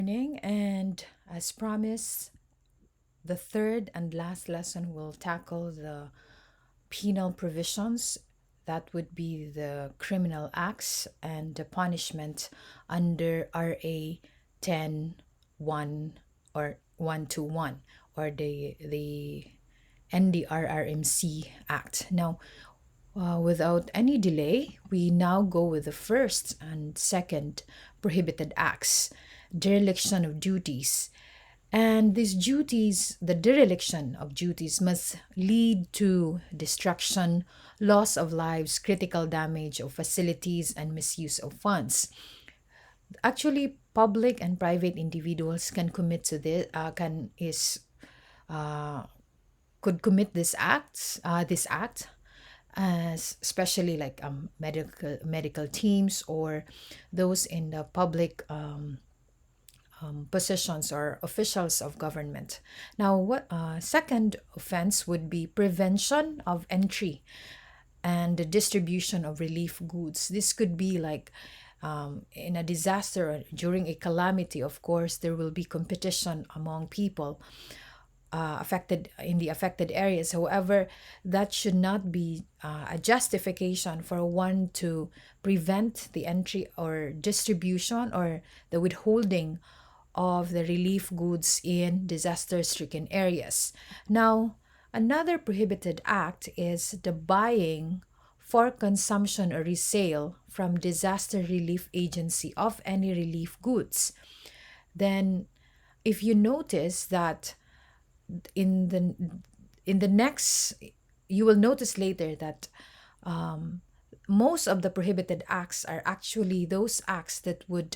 Morning, and as promised, the third and last lesson will tackle the penal provisions. That would be the criminal acts and the punishment under RA 10.1 or 121 or the NDRRMC Act. Now, without any delay, we now go with the first and second prohibited acts, dereliction of duties. And these duties, the dereliction of duties, must lead to destruction, loss of lives, critical damage of facilities, and misuse of funds. Actually, public and private individuals can commit to this. Uh, could commit this act, as especially like medical teams or those in the public positions or officials of government. Now, what second offense would be prevention of entry and the distribution of relief goods. This could be like in a disaster or during a calamity. Of course, there will be competition among people affected in the affected areas. However, that should not be a justification for one to prevent the entry or distribution or the withholding of the relief goods in disaster-stricken areas. Now, another prohibited act is the buying for consumption or resale from disaster relief agency of any relief goods. Then, if you notice that in the next, you will notice later that most of the prohibited acts are actually those acts that would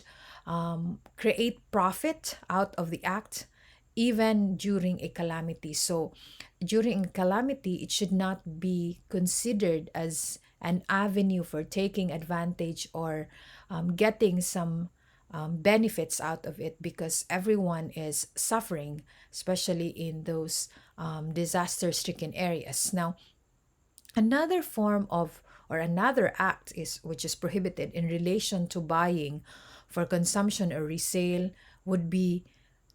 create profit out of the act even during a calamity. So during a calamity, it should not be considered as an avenue for taking advantage or getting some benefits out of it, because everyone is suffering, especially in those disaster-stricken areas. Now, another form of or another act is which is prohibited in relation to buying for consumption or resale would be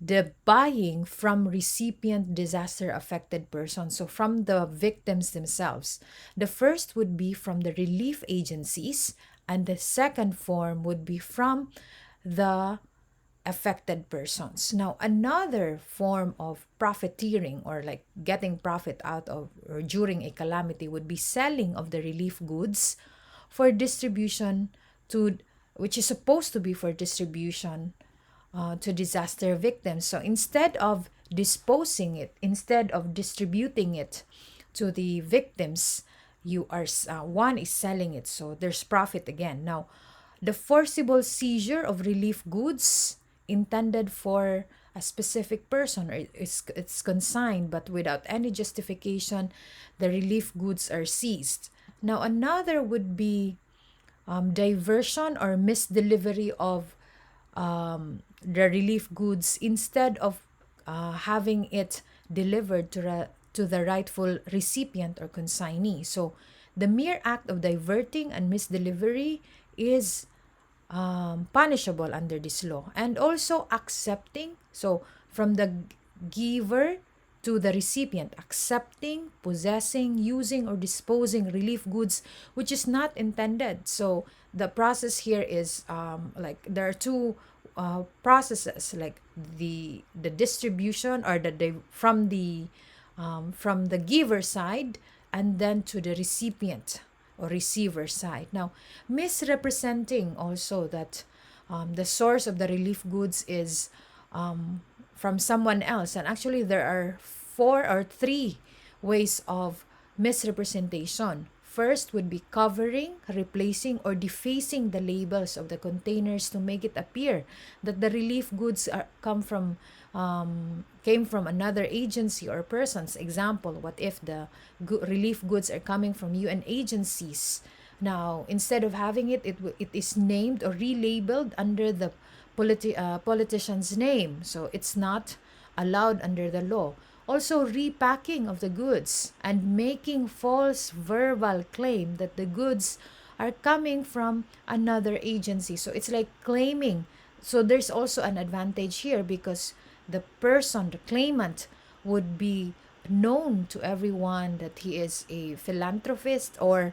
the buying from recipient disaster affected persons, so from the victims themselves. The first would be from the relief agencies, and the second form would be from the affected persons. Now, another form of profiteering or like getting profit out of or during a calamity would be selling of the relief goods for distribution to, which is supposed to be for distribution to disaster victims. So instead of disposing it, instead of distributing it to the victims, you are one is selling it. So there's profit again. Now, the forcible seizure of relief goods intended for a specific person, or it's consigned but without any justification, the relief goods are seized. Now, another would be diversion or misdelivery of the relief goods instead of having it delivered to the rightful recipient or consignee. So the mere act of diverting and misdelivery is punishable under this law. And also accepting, so from the giver to the recipient, accepting, possessing, using, or disposing relief goods which is not intended. So the process here is like there are two processes, like the distribution or from the giver side and then to the recipient or receiver side. Now, misrepresenting also that the source of the relief goods is from someone else. And actually, there are 4 or 3 ways of misrepresentation. First would be covering, replacing, or defacing the labels of the containers to make it appear that the relief goods came from another agency or persons. Example, what if the relief goods are coming from UN agencies? Now, instead of having it, it is named or relabeled under the politician's name. So it's not allowed under the law. Also, repacking of the goods and making false verbal claim that the goods are coming from another agency. So it's like claiming So there's also an advantage here because the person, the claimant, would be known to everyone that he is a philanthropist or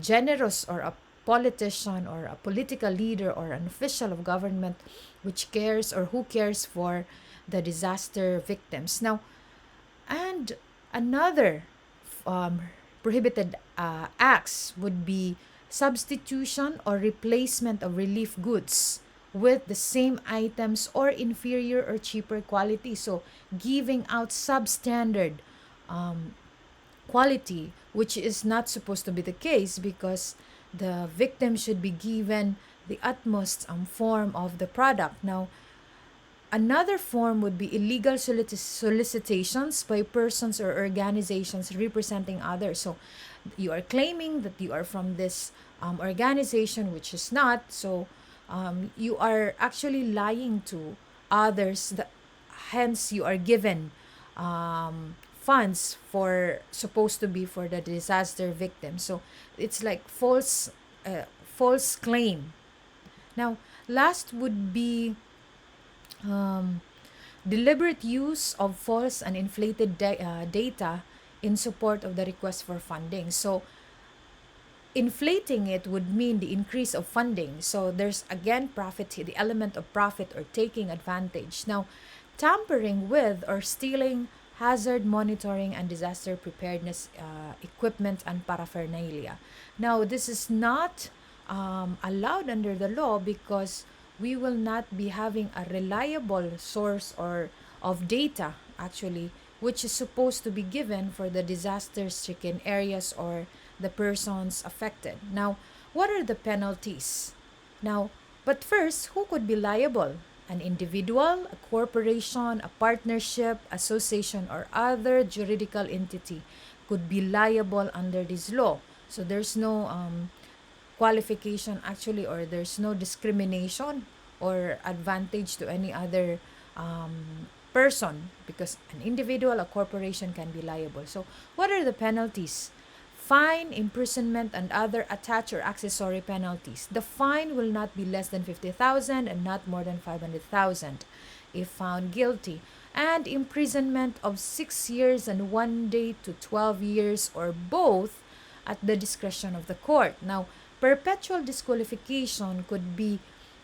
generous or a politician or a political leader or an official of government which cares or who cares for the disaster victims. Now, and another um, prohibited acts would be substitution or replacement of relief goods with the same items or inferior or cheaper quality. So, giving out substandard um, quality, which is not supposed to be the case because the victim should be given the utmost form of the product. Now, another form would be illegal solicitations by persons or organizations representing others. So you are claiming that you are from this organization, which is not. So you are actually lying to others. Hence, you are given funds for supposed to be for the disaster victim. So it's like false claim. Now, last would be um, deliberate use of false and inflated data in support of the request for funding. So, inflating it would mean the increase of funding. So, there's again profit, the element of profit or taking advantage. Now, tampering with or stealing hazard monitoring and disaster preparedness equipment and paraphernalia. Now, this is not allowed under the law because we will not be having a reliable source or of data actually which is supposed to be given for the disaster stricken areas or the persons affected. Now, what are the penalties? Now, but first, who could be liable? An individual, a corporation, a partnership, association, or other juridical entity could be liable under this law. So there's no qualification actually, or there's no discrimination or advantage to any other person because an individual, a corporation can be liable. So, what are the penalties? Fine, imprisonment, and other attached or accessory penalties. The fine will not be less than 50,000 and not more than 500,000 if found guilty. And imprisonment of 6 years and 1 day to 12 years or both at the discretion of the court. Now, perpetual disqualification could be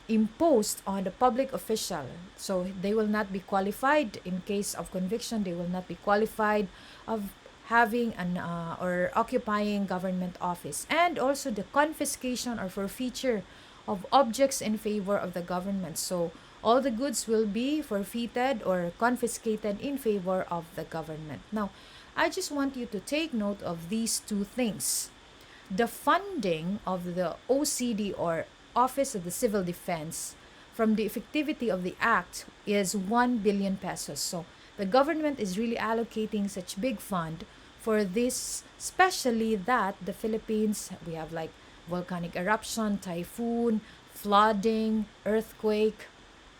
imposed on the public official. So they will not be qualified in case of conviction. They will not be qualified of having an or occupying government office, and also the confiscation or forfeiture of objects in favor of the government. So all the goods will be forfeited or confiscated in favor of the government. Now, I just want you to take note of these two things. The funding of the OCD or Office of the Civil Defense from the effectivity of the act is 1 billion pesos. So the government is really allocating such big fund for this, especially that the Philippines, we have like volcanic eruption, typhoon, flooding, earthquake,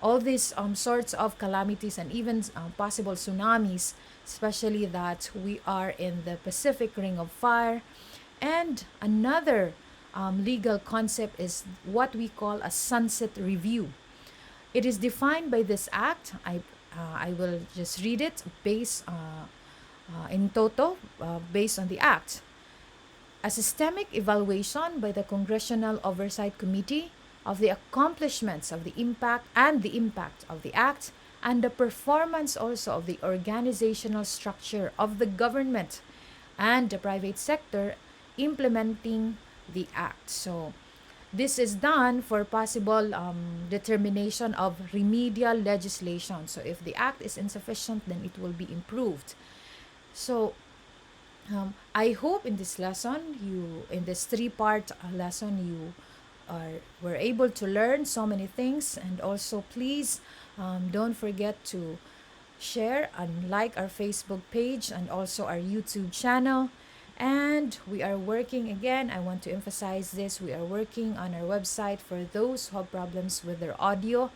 all these sorts of calamities and even possible tsunamis, especially that we are in the Pacific Ring of Fire. And another legal concept is what we call a sunset review. It is defined by this act. I will just read it based in toto, based on the act. A systemic evaluation by the Congressional Oversight Committee of the accomplishments of the impact of the act and the performance also of the organizational structure of the government and the private sector implementing the act. So this is done for possible determination of remedial legislation. So if the act is insufficient, then it will be improved. So I hope in this lesson, in this three-part lesson, you were able to learn so many things. And also, please don't forget to share and like our Facebook page and also our YouTube channel. And we are working again. I want to emphasize this. We are working on our website for those who have problems with their audio,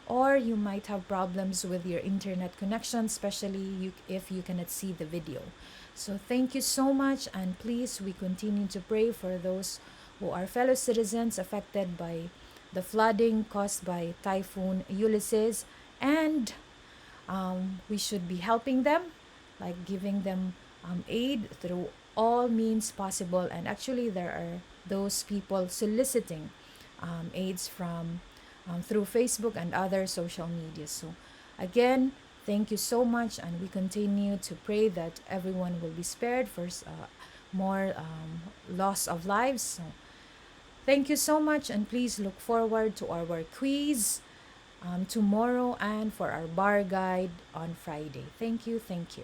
or you might have problems with your internet connection, especially if you cannot see the video. So thank you so much, and please, we continue to pray for those who are fellow citizens affected by the flooding caused by Typhoon Ulysses, and we should be helping them, like giving them aid through all means possible. And actually, there are those people soliciting aids from through Facebook and other social media. So, again, thank you so much, and we continue to pray that everyone will be spared for more loss of lives. So, thank you so much, and please look forward to our quiz tomorrow and for our bar guide on Friday. Thank you. Thank you.